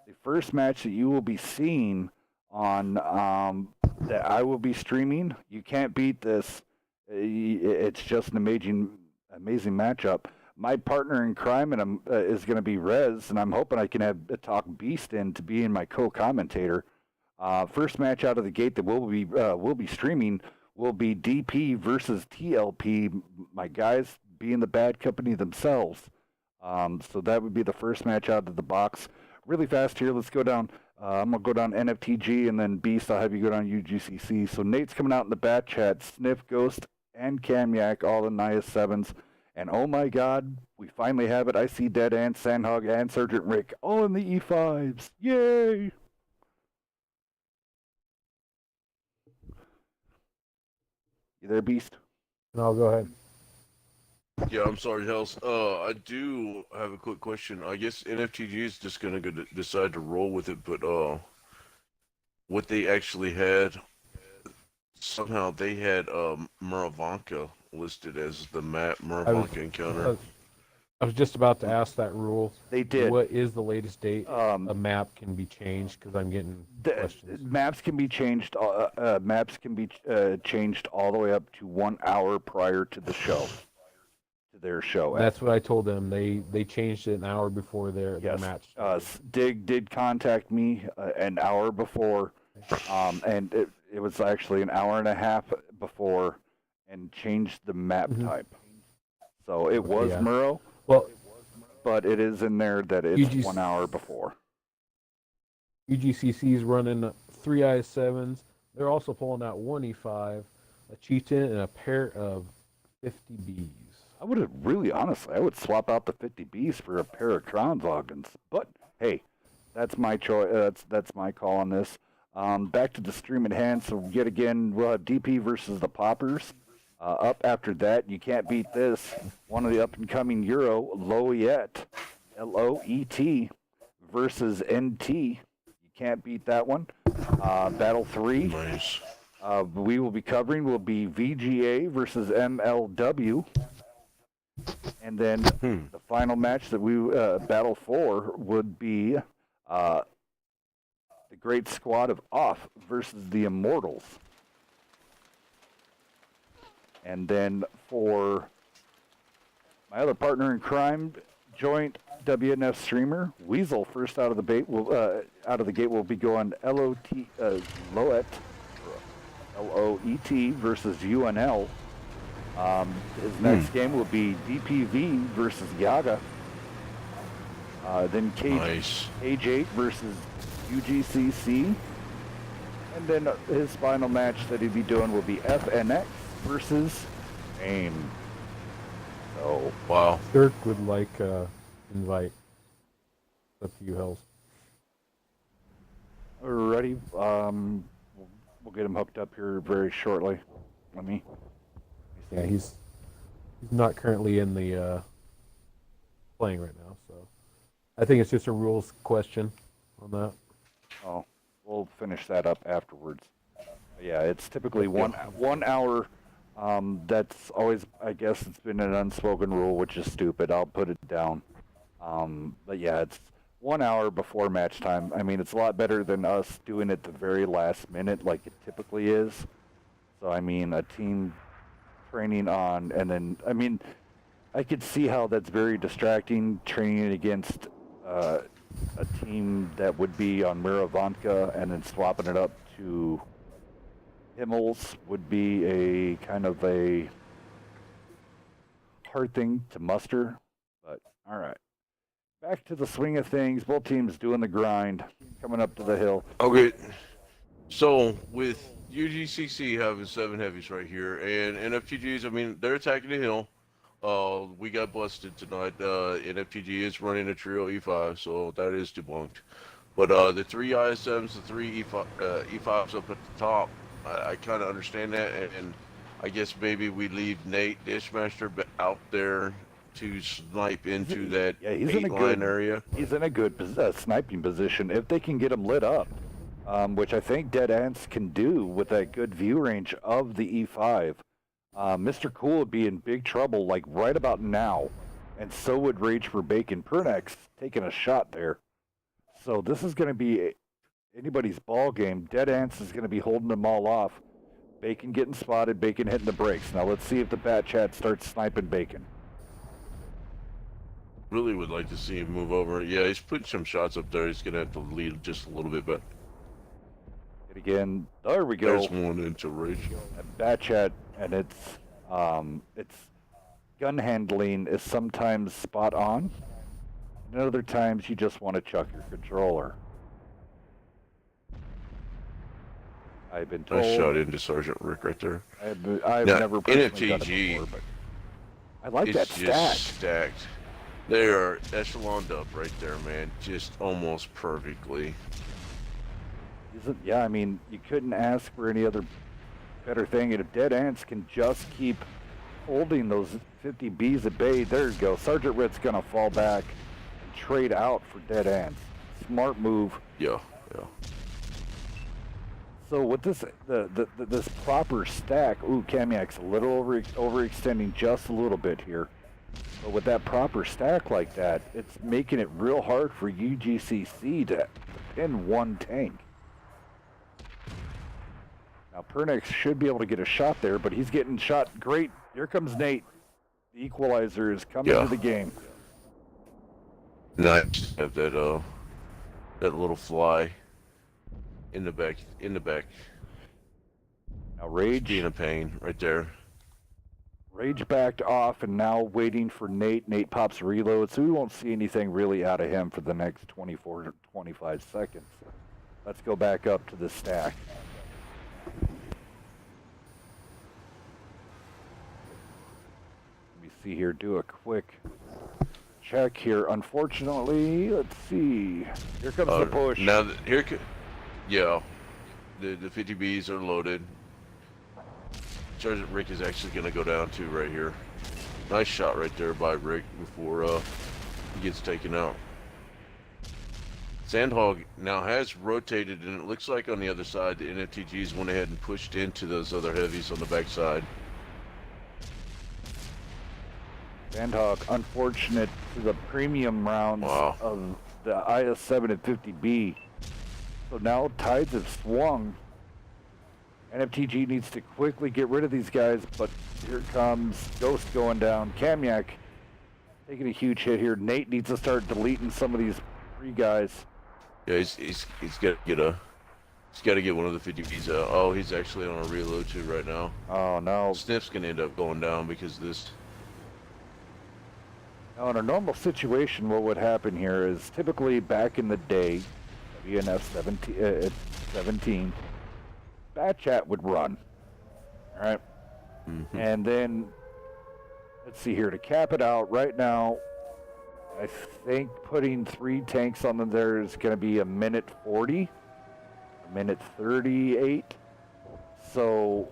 [SPEAKER 4] The first match that you will be seeing on that I will be streaming. You can't beat this. It's just an amazing matchup. My partner in crime is going to be Rez, and I'm hoping I can have talk Beast in to be in my co-commentator. First match out of the gate that we'll be streaming will be DP versus TLP. My guys being the bad company themselves. So that would be the first match out of the box. Really fast here. Let's go down. I'm going to go down NFTG, and then Beast, I'll have you go down UGCC. So Nate's coming out in the bat chat. Sniff, Ghost, and Camyak, all the Nia 7s. And oh my god, we finally have it. I see Dead Ant, Sandhog, and Sergeant Rick all in the E5s. Yay! You there, Beast?
[SPEAKER 3] No, go ahead.
[SPEAKER 1] Yeah, I'm sorry, Hells. I do have a quick question. I guess NFTG is just gonna decide to roll with it, but what they actually had, somehow they had Muravanka listed as the map Muravanka encounter.
[SPEAKER 3] I was just about to ask that rule.
[SPEAKER 4] They did.
[SPEAKER 3] What is the latest date a map can be changed? Because I'm getting questions.
[SPEAKER 4] Maps can be changed. Changed all the way up to 1 hour prior to the show. Their show.
[SPEAKER 3] That's what I told them. They changed it an hour before their match.
[SPEAKER 4] Dig did contact me an hour before, and it was actually an hour and a half before, and changed the map type. So it was Muro.
[SPEAKER 3] Well,
[SPEAKER 4] but it is in there that it's 1 hour before.
[SPEAKER 3] UGCC is running 3 I7s. They're also pulling out 1 E5, a Cheetah, and a pair of 50Bs.
[SPEAKER 4] I would have really, honestly, I would swap out the 50Bs for a pair of Crown Vogons. But hey, that's my choice. That's my call on this. Back to the stream at hand. So yet again, we'll have DP versus the Poppers. Up after that, you can't beat this. One of the up-and-coming Euro, Loet, Loet, versus NT. You can't beat that one. Battle 3.
[SPEAKER 1] Nice.
[SPEAKER 4] We will be covering will be VGA versus MLW. And then the final match that we battle for would be the Great Squad of Off versus the Immortals. And then for my other partner in crime, joint WNF streamer Weasel, first out of the gate will be going Loet versus UNL. His next game will be DPV versus Yaga. Then
[SPEAKER 1] Nice.
[SPEAKER 4] Cage 8 versus UGCC. And then his final match that he'd be doing will be FNX versus AIM. So,
[SPEAKER 1] Wow.
[SPEAKER 3] Dirk would like invite. It's up to you, Hells.
[SPEAKER 4] alrighty. We'll get him hooked up here very shortly. Let me
[SPEAKER 3] Yeah, he's not currently in the playing right now, so I think it's just a rules question on that.
[SPEAKER 4] Oh, we'll finish that up afterwards. Yeah, it's typically one hour. That's always, I guess, it's been an unspoken rule, which is stupid. I'll put it down. But yeah, it's 1 hour before match time. I mean, it's a lot better than us doing it the very last minute, like it typically is. So I mean, a team training on, and then I mean, I could see how that's very distracting. Training against a team that would be on Miravanka and then swapping it up to Himmels would be a kind of a hard thing to muster. But all right, back to the swing of things. Both teams doing the grind, coming up to the hill.
[SPEAKER 1] Okay. So with UGCC having 7 heavies right here, and NFTGs, I mean, they're attacking the hill. We got busted tonight. NFTG is running a trio E5, so that is debunked. But the 3 ISMs, the 3 E5s up at the top, I kind of understand that, and I guess maybe we leave Nate Dishmaster out there to snipe into that
[SPEAKER 4] he's in a
[SPEAKER 1] 8-line
[SPEAKER 4] good
[SPEAKER 1] area.
[SPEAKER 4] He's in a good sniping position if they can get him lit up, which I think Dead Ants can do with that good view range of the E5. Mr. Cool would be in big trouble, like right about now, and so would Rage for Bacon. Pernex taking a shot there. So this is going to be anybody's ball game. Dead Ants is going to be holding them all off. Bacon getting spotted, Bacon hitting the brakes. Now let's see if the Bat Chat starts sniping Bacon.
[SPEAKER 1] Really would like to see him move over. Yeah, he's putting some shots up there. He's going to have to lead just a little bit, but
[SPEAKER 4] Hit again. There we go.
[SPEAKER 1] there's one into Rage.
[SPEAKER 4] Bat Chat, and its gun handling is sometimes spot on, and other times you just want to chuck your controller. I've been told.
[SPEAKER 1] Nice shot into Sergeant Rick right there.
[SPEAKER 4] I've
[SPEAKER 1] Now,
[SPEAKER 4] never personally done it
[SPEAKER 1] NFTG,
[SPEAKER 4] before, but I like
[SPEAKER 1] It's
[SPEAKER 4] that stack.
[SPEAKER 1] just stacked. They are echeloned up right there, man. Just almost perfectly.
[SPEAKER 4] Yeah, I mean, you couldn't ask for any other better thing. And if Dead Ants can just keep holding those 50 Bs at bay, there you go. Sergeant Ritt's gonna fall back and trade out for Dead Ants. Smart move.
[SPEAKER 1] Yeah.
[SPEAKER 4] So with this this proper stack, ooh, Kamiak's a little overextending just a little bit here. But with that proper stack like that, it's making it real hard for UGCC to pin one tank. Now Pernex should be able to get a shot there, but he's getting shot. Great. Here comes Nate. The equalizer is coming to the game.
[SPEAKER 1] Nice. Have that that little fly in the back.
[SPEAKER 4] Now Rage
[SPEAKER 1] Being a pain right there.
[SPEAKER 4] Rage backed off and now waiting for Nate. Nate pops reload, so we won't see anything really out of him for the next 24 to 25 seconds. Let's go back up to the stack. Let me see here, do a quick check here. Unfortunately, let's see. Here comes the push.
[SPEAKER 1] Now, yeah, the 50Bs are loaded. Sergeant Rick is actually going to go down too right here. Nice shot right there by Rick before he gets taken out. Sandhog now has rotated, and it looks like on the other side, the NFTGs went ahead and pushed into those other heavies on the backside.
[SPEAKER 4] Sandhog, unfortunate to the premium rounds of the IS-7 and 50B. So now tides have swung. NFTG needs to quickly get rid of these guys, but here comes Ghost going down. Kamyak taking a huge hit here. Nate needs to start deleting some of these free guys.
[SPEAKER 1] Yeah, he's got to get one of the 50Bs out. Oh, he's actually on a reload too right now.
[SPEAKER 4] Oh no.
[SPEAKER 1] Sniff's gonna end up going down because of this.
[SPEAKER 4] Now, in a normal situation, what would happen here is typically back in the day, WNF 17, Bat Chat would run. All right.
[SPEAKER 1] Mm-hmm.
[SPEAKER 4] And then, let's see here, to cap it out right now, I think putting 3 tanks on them there is going to be a minute 40, a minute 38. So,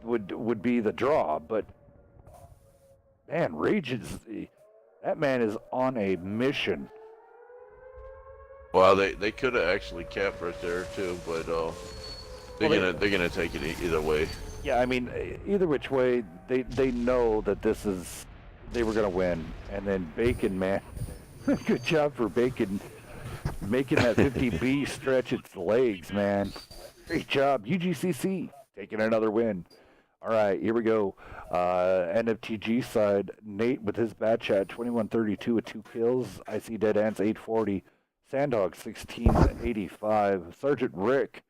[SPEAKER 4] would be the draw. But, man, that man is on a mission.
[SPEAKER 1] Well, they could have actually capped right there too, but they're gonna take it either way.
[SPEAKER 4] Yeah, I mean, either which way, they know that they were going to win. And then Bacon, man, good job for Bacon making that 50B stretch its legs, man. Great job. UGCC taking another win. All right, here we go. NFTG side, Nate with his bat chat, 2132 with 2 kills. I see Dead Ants, 840. Sandhog, 1685. Sergeant Rick,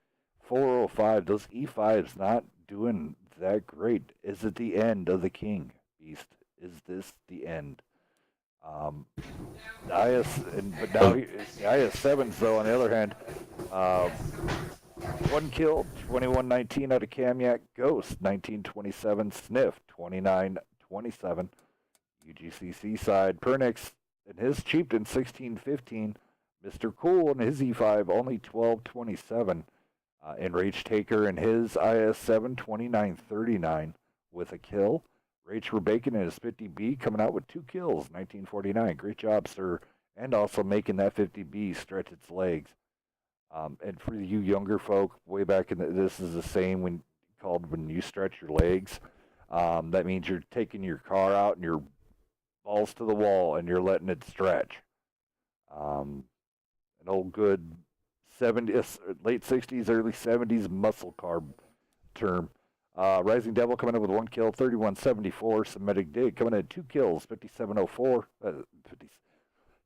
[SPEAKER 4] 405. Those E5s not doing that great. Is it the end of the king, Beast? Is this the end? But now the IS-7s, though, on the other hand, 1 kill, 2119 out of Kamyak. Ghost, 1927. Sniff, 2927. UGCC side, Pernix and his Chieftain, 1615. Mr. Cool and his E5, only 1227. Enraged Taker and his IS-7, 2939 with a kill. Rage for Bacon and his 50B coming out with 2 kills, 1949. Great job, sir. And also making that 50B stretch its legs. And for you younger folk, way back in this is the same when you stretch your legs. That means you're taking your car out and your balls to the wall and you're letting it stretch. An old good 70s, late 60s, early 70s muscle car term. Rising Devil coming in with 1 kill, 3174. Semitic Dig coming in 2 kills, 5704.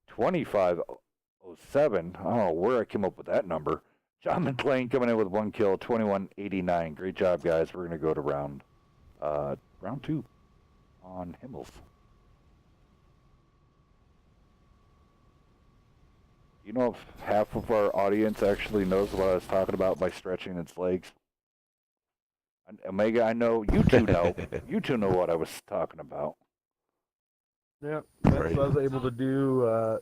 [SPEAKER 4] 2507. I don't know where I came up with that number. John McClain coming in with 1 kill, 2189. Great job, guys. We're going to go to round 2 on Himmels. You know if half of our audience actually knows what I was talking about by stretching its legs? Omega, I know you two know. You two know what I was talking about.
[SPEAKER 3] Yeah, that's what I was able to do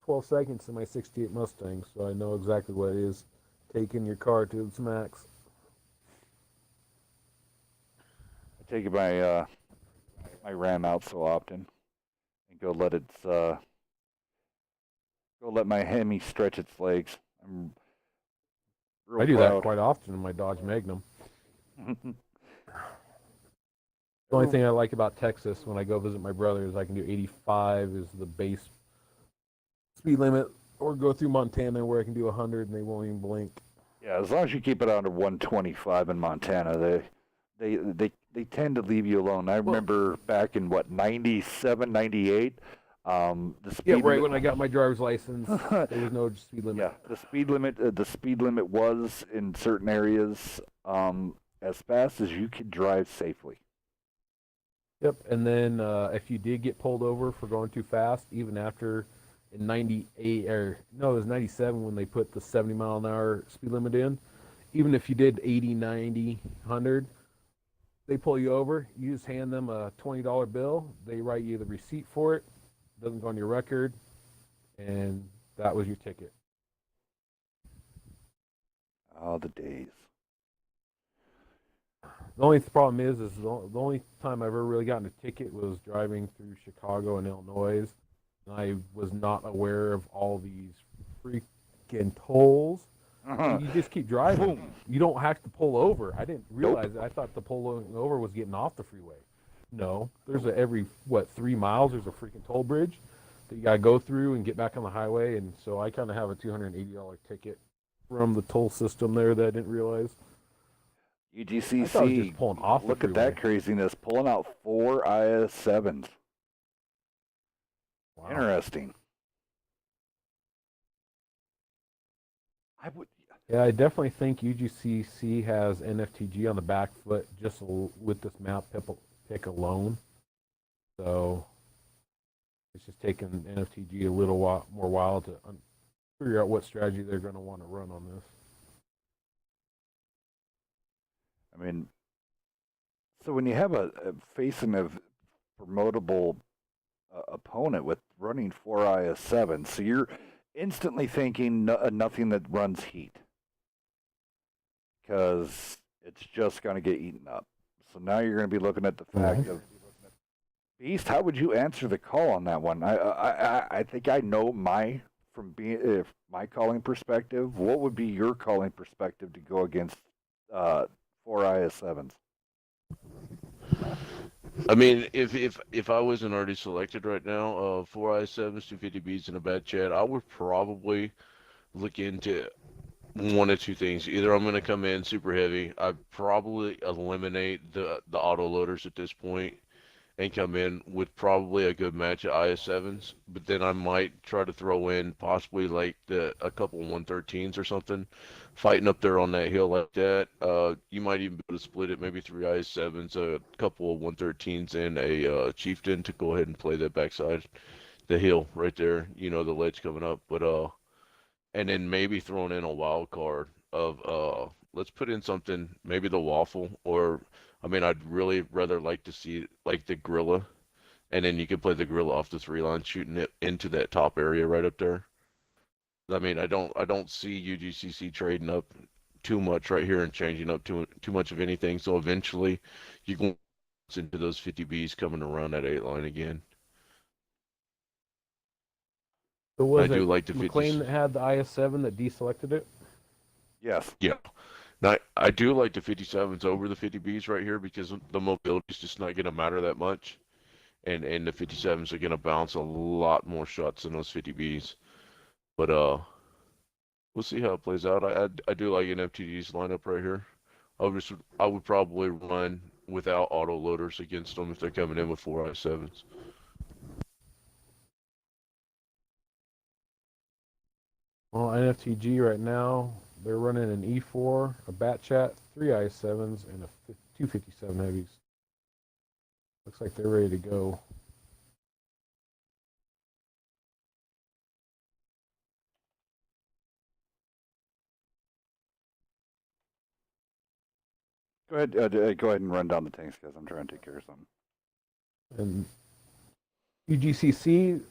[SPEAKER 3] 12 seconds in my 68 Mustang, so I know exactly what it is, taking your car to its max.
[SPEAKER 4] I take my my Ram out so often and go let my Hemi stretch its legs. I'm real
[SPEAKER 3] I do
[SPEAKER 4] proud.
[SPEAKER 3] that quite often in my Dodge Magnum. The only thing I like about Texas when I go visit my brother is I can do 85 is the base speed limit, or go through Montana where I can do 100 and they won't even blink.
[SPEAKER 4] Yeah, as long as you keep it under 125 in Montana, they tend to leave you alone. I remember back in 97, 98, the speed
[SPEAKER 3] right when I got my driver's license, there was no speed limit.
[SPEAKER 4] Yeah, the speed limit was in certain areas as fast as you could drive safely.
[SPEAKER 3] Yep, and then if you did get pulled over for going too fast, even after in 98, or no, it was 97 when they put the 70 mile an hour speed limit in, even if you did 80, 90, 100, they pull you over, you just hand them a $20 bill. They write you the receipt for it. Doesn't go on your record, and that was your ticket.
[SPEAKER 4] Oh, the days.
[SPEAKER 3] The only problem is the only time I've ever really gotten a ticket was driving through Chicago and Illinois, and I was not aware of all these freaking tolls. You just keep driving. You don't have to pull over. I didn't realize it. I thought the pulling over was getting off the freeway. No, there's every 3 miles there's a freaking toll bridge that you gotta go through and get back on the highway, and so I kind of have a $280 ticket from the toll system there that I didn't realize. I thought it was
[SPEAKER 4] UGCC,
[SPEAKER 3] just pulling off the
[SPEAKER 4] look at
[SPEAKER 3] freeway.
[SPEAKER 4] that craziness, pulling out 4 IS-7s.
[SPEAKER 3] Wow.
[SPEAKER 4] Interesting.
[SPEAKER 3] Yeah, I definitely think UGCC has NFTG on the back foot just with this map pick alone. So it's just taking NFTG a little more while to figure out what strategy they're going to want to run on this.
[SPEAKER 4] I mean, so when you have facing a promotable opponent with running 4 IS-7, so you're instantly thinking nothing that runs heat, because it's just going to get eaten up. So now you're going to be looking at the fact of, Beast, how would you answer the call on that one? I think I know my calling perspective. What would be your calling perspective to go against 4 IS-7s?
[SPEAKER 1] I mean, if I wasn't already selected right now, 4 IS-7s, 250Bs, and a bad chat, I would probably look into one of two things. Either I'm going to come in super heavy. I'd probably eliminate the auto loaders at this point and come in with probably a good match of IS-7s, but then I might try to throw in possibly like a couple 113s or something, fighting up there on that hill like that. You might even be able to split it, maybe 3 IS-7s, a couple of 113s, and a Chieftain to go ahead and play that backside, the hill right there, you know, the ledge coming up. But and then maybe throwing in a wild card of let's put in something, maybe the waffle, or I mean, I'd really rather like to see like the gorilla, and then you could play the gorilla off the 3 line, shooting it into that top area right up there. I mean, I don't see UGCC trading up too much right here and changing up too much of anything. So eventually, you can into those 50Bs coming around that 8 line again.
[SPEAKER 3] So was
[SPEAKER 1] I do
[SPEAKER 3] it
[SPEAKER 1] like the
[SPEAKER 3] McLean
[SPEAKER 1] 50s.
[SPEAKER 3] that had the IS-7 that deselected it?
[SPEAKER 4] Yes.
[SPEAKER 1] Yeah. Now, I do like the 57s over the 50Bs right here because the mobility is just not going to matter that much. And the 57s are going to bounce a lot more shots than those 50Bs. But we'll see how it plays out. I do like NFTG's lineup right here. I would probably run without auto loaders against them if they're coming in with 4 IS-7s.
[SPEAKER 3] Well, NFTG right now, they're running an E4, a Bat Chat, 3 IS-7s, and a 257 heavies. Looks like they're ready to go.
[SPEAKER 4] Go ahead. Go ahead and run down the tanks, guys. I'm trying to take care of something.
[SPEAKER 3] And UGCC,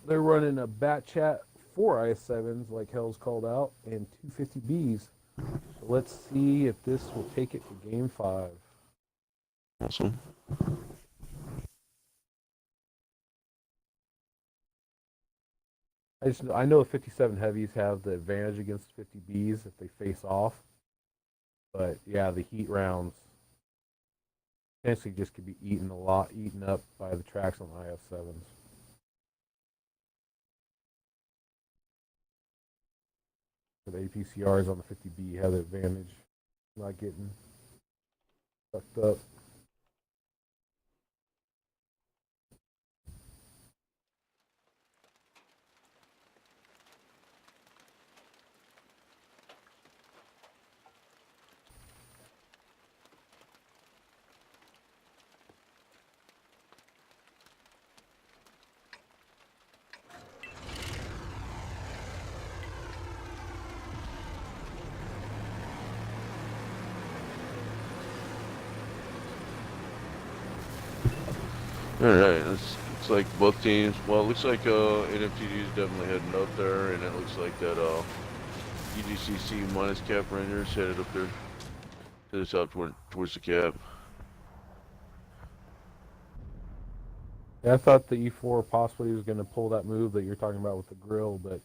[SPEAKER 3] they're running a Bat Chat, 4 IS-7s, like Hell's called out, and 250Bs. So let's see if this will take it to Game 5.
[SPEAKER 1] Awesome.
[SPEAKER 3] I know the 57 heavies have the advantage against 50Bs if they face off. But yeah, the heat rounds potentially just could be eaten up by the tracks on the IS-7s. So the APCRs on the 50B have the advantage, not getting sucked up.
[SPEAKER 1] Alright, looks like both teams. Well, it looks like NFTG is definitely heading up there, and it looks like that UGCC minus Cap Rangers headed up there to the south towards the Cap.
[SPEAKER 3] Yeah, I thought the E4 possibly was going to pull that move that you're talking about with the grill, but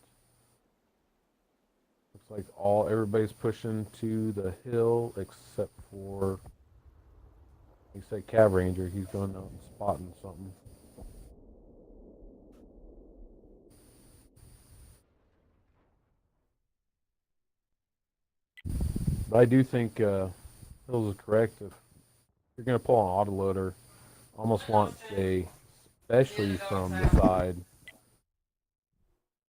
[SPEAKER 3] looks like everybody's pushing to the hill except for, he said Cab Ranger. He's going out and spotting something. But I do think Hills is correct. If you're going to pull an autoloader, almost want especially from the side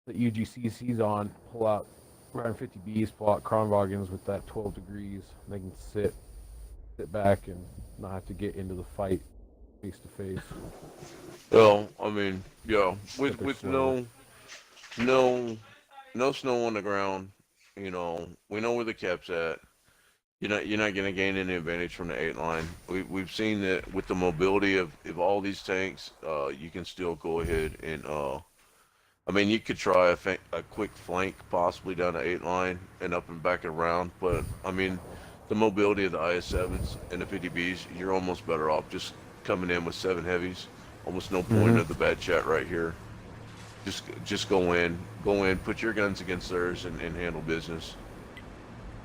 [SPEAKER 3] that UGCC's on, pull out 450Bs, pull out Kronwagens with that 12 degrees. They can sit back and not have to get into the fight face to face.
[SPEAKER 1] Well, I mean, yeah, with
[SPEAKER 3] slower.
[SPEAKER 1] no snow on the ground, we know where the Cap's at. You're not going to gain any advantage from the 8 line. We've seen that with the mobility of all these tanks, you can still go ahead and I mean, you could try a quick flank possibly down the 8 line and up and back around, but I mean, the mobility of the IS-7s and the 50Bs, you're almost better off just coming in with 7 heavies. Almost no point of the bad chat right here. Just go in, put your guns against theirs and handle business.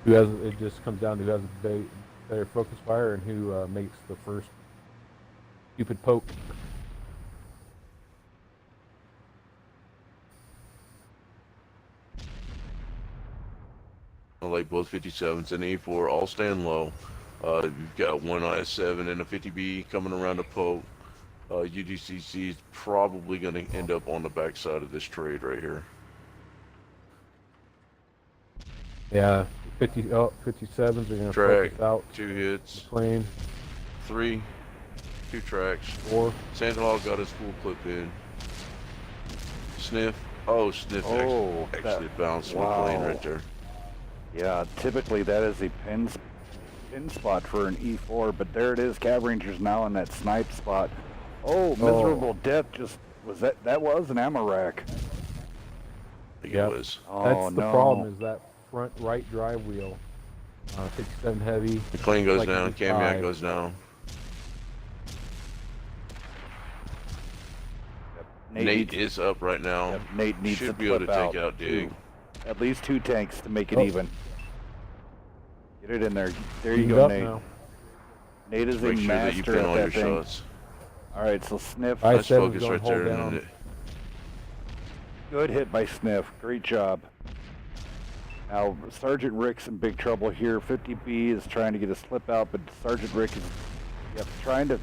[SPEAKER 3] It just comes down to who has a better focus fire and who makes the first stupid poke.
[SPEAKER 1] Like both 57s and E4 all stand low. You've got one IS-7 and a 50B coming around the poke. UGCC is probably going to end up on the backside of this trade right here.
[SPEAKER 3] Yeah, 57s are going to
[SPEAKER 1] Track,
[SPEAKER 3] focus out
[SPEAKER 1] 2 hits,
[SPEAKER 3] plane.
[SPEAKER 1] 3, 2 tracks.
[SPEAKER 3] 4.
[SPEAKER 1] Sandhog got his full clip in. Sniff. Oh, Sniff actually bounced my plane right there.
[SPEAKER 4] Yeah, typically that is a pin spot for an E4, but there it is. Cab Ranger's now in that snipe spot. Oh, miserable death! That was an ammo rack.
[SPEAKER 1] I think
[SPEAKER 3] Yep.
[SPEAKER 1] it was.
[SPEAKER 4] Oh,
[SPEAKER 3] That's the
[SPEAKER 4] no.
[SPEAKER 3] problem, is that front right drive wheel. 57 heavy.
[SPEAKER 1] McLean goes
[SPEAKER 3] like
[SPEAKER 1] down.
[SPEAKER 3] E5.
[SPEAKER 1] Kamiak goes down. Nate is up right now.
[SPEAKER 4] Yep, Nate needs
[SPEAKER 1] Should
[SPEAKER 4] to
[SPEAKER 1] be able to
[SPEAKER 4] flip
[SPEAKER 1] take out Dig.
[SPEAKER 4] At least 2 tanks to make it
[SPEAKER 3] Oh.
[SPEAKER 4] even. Get it in there. There you
[SPEAKER 3] He's
[SPEAKER 4] go,
[SPEAKER 3] up
[SPEAKER 4] Nate.
[SPEAKER 3] now.
[SPEAKER 4] Nate is
[SPEAKER 1] Just
[SPEAKER 4] a
[SPEAKER 1] make sure that you
[SPEAKER 4] master
[SPEAKER 1] pin
[SPEAKER 4] at
[SPEAKER 1] all your
[SPEAKER 4] that thing.
[SPEAKER 1] shots.
[SPEAKER 4] All right, so Sniff.
[SPEAKER 3] I-
[SPEAKER 1] Nice
[SPEAKER 3] I-7's
[SPEAKER 1] focus
[SPEAKER 3] going
[SPEAKER 1] right
[SPEAKER 3] hold
[SPEAKER 1] there.
[SPEAKER 3] down.
[SPEAKER 1] And
[SPEAKER 4] Good hit by Sniff. Great job. Now, Sergeant Rick's in big trouble here. 50B is trying to get a slip out, but Sergeant Rick is trying to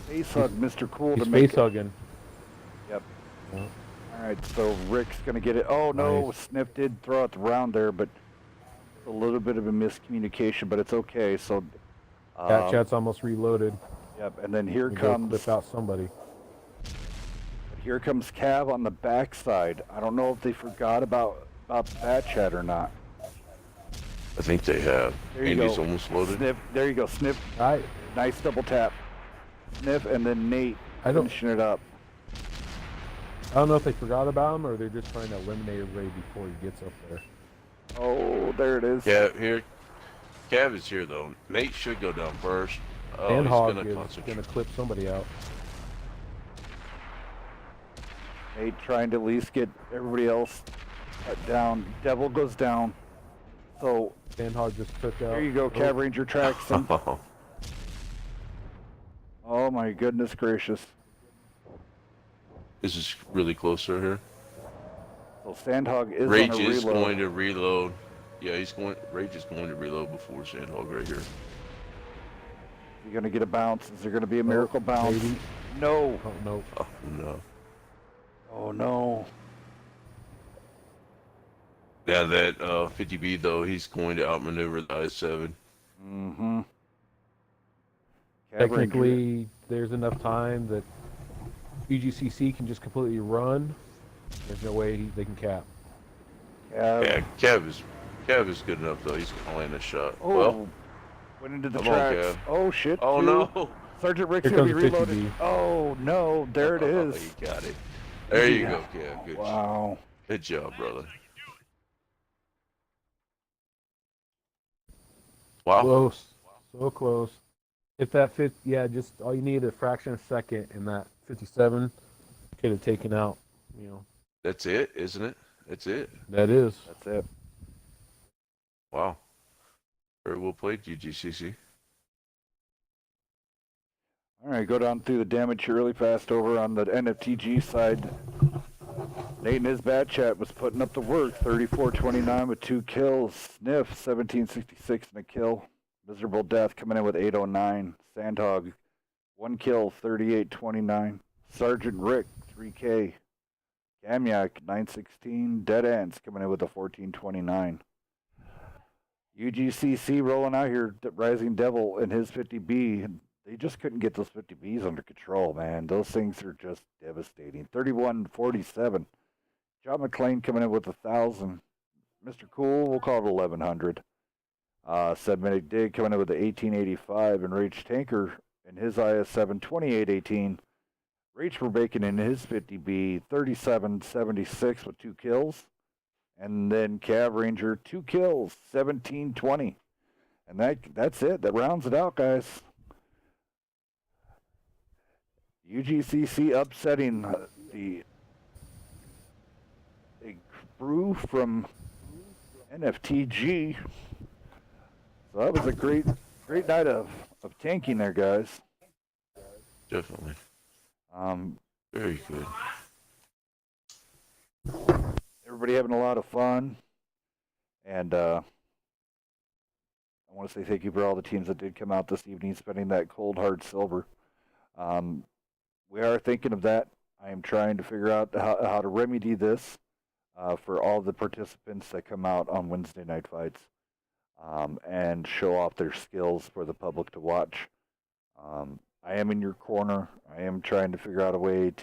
[SPEAKER 4] face hug Mr. Cool
[SPEAKER 3] He's
[SPEAKER 4] to make
[SPEAKER 3] face hugging.
[SPEAKER 4] Yep.
[SPEAKER 3] Yeah.
[SPEAKER 4] All right, so Rick's going to get it. Oh, no,
[SPEAKER 3] Nice.
[SPEAKER 4] Sniff did throw out the round there, but a little bit of a miscommunication, but it's okay. So,
[SPEAKER 3] Chat's almost reloaded.
[SPEAKER 4] yep, and then here
[SPEAKER 3] We go
[SPEAKER 4] comes
[SPEAKER 3] clip out somebody.
[SPEAKER 4] here comes Cav on the backside. I don't know if they forgot about that chat or not.
[SPEAKER 1] I think they have.
[SPEAKER 4] There you
[SPEAKER 1] Andy's
[SPEAKER 4] go.
[SPEAKER 1] almost loaded.
[SPEAKER 4] Sniff. There you go. Sniff. Nice double tap. Sniff, and then Nate finishing it up.
[SPEAKER 3] I don't know if they forgot about him or they're just trying to eliminate everybody before he gets up there.
[SPEAKER 4] Oh, there it is.
[SPEAKER 1] Cav is here though. Nate should go down first. Oh,
[SPEAKER 3] And
[SPEAKER 1] he's
[SPEAKER 3] Hog
[SPEAKER 1] gonna
[SPEAKER 3] is
[SPEAKER 1] concentrate.
[SPEAKER 3] going to clip somebody out.
[SPEAKER 4] Nate trying to at least get everybody else down. Devil goes down. So
[SPEAKER 3] Sandhog just took out.
[SPEAKER 4] there you go. Cav Ranger tracks him. Oh my goodness gracious.
[SPEAKER 1] This is really close right here.
[SPEAKER 4] So Sandhog is
[SPEAKER 1] Rage
[SPEAKER 4] on a
[SPEAKER 1] is
[SPEAKER 4] reload.
[SPEAKER 1] going to reload. Yeah, Rage is going to reload before Sandhog right here.
[SPEAKER 4] You're going to get a bounce. Is there going to be a miracle bounce?
[SPEAKER 3] Maybe.
[SPEAKER 4] No.
[SPEAKER 3] Oh, no.
[SPEAKER 1] Oh no.
[SPEAKER 4] Oh no.
[SPEAKER 1] Yeah, that 50B though, he's going to outmaneuver the I-7.
[SPEAKER 4] Mm-hmm.
[SPEAKER 3] Technically, there's enough time that UGCC can just completely run. There's no way they can cap.
[SPEAKER 1] Yeah, Cav is good enough though. He's gonna land a shot.
[SPEAKER 4] Oh,
[SPEAKER 1] Well,
[SPEAKER 4] went into the
[SPEAKER 1] come on,
[SPEAKER 4] tracks.
[SPEAKER 1] Cav.
[SPEAKER 4] Oh shit.
[SPEAKER 1] Oh
[SPEAKER 4] two.
[SPEAKER 1] no.
[SPEAKER 4] Sergeant Rick's
[SPEAKER 3] Here
[SPEAKER 4] going to
[SPEAKER 3] comes
[SPEAKER 4] be
[SPEAKER 3] the 50B.
[SPEAKER 4] reloaded. Oh, no. There it is.
[SPEAKER 1] You got it. There you go, Kev. Good,
[SPEAKER 4] Wow.
[SPEAKER 1] good job, brother. Wow.
[SPEAKER 3] Close. So close. If that fit, yeah, just all you need a fraction of a second, and that 57 could have taken out, you know.
[SPEAKER 1] That's it, isn't it? That's it.
[SPEAKER 3] That is.
[SPEAKER 4] That's it.
[SPEAKER 1] Wow. Very well played, UGCC.
[SPEAKER 4] All right, go down through the damage here really fast over on the NFTG side. Nate in his bat chat was putting up the work. 34-29 with 2 kills. Sniff, 1766 and a kill. Miserable Death coming in with 809. Sandhog, 1 kill, 38-29. Sergeant Rick, 3K. Gamyak, 916. Dead Ants coming in with a 14-29. UGCC rolling out here. Rising Devil and his 50B. They just couldn't get those 50Bs under control, man. Those things are just devastating. 31-47. John McClain coming in with 1,000. Mr. Cool, we'll call it 1,100. Sedminic Dig coming in with the 1885. And Rage Tanker in his IS-7, 2818. Rage Verbaken in his 50B, 3776 with 2 kills. And then Cav Ranger, 2 kills, 1720. And that's it. That rounds it out, guys. UGCC upsetting the crew from NFTG. So that was a great night of tanking there, guys.
[SPEAKER 1] Definitely. Very good.
[SPEAKER 4] Everybody having a lot of fun. And I want to say thank you for all the teams that did come out this evening spending that cold, hard silver. We are thinking of that. I am trying to figure out how to remedy this for all the participants that come out on Wednesday night fights and show off their skills for the public to watch. I am in your corner. I am trying to figure out a way to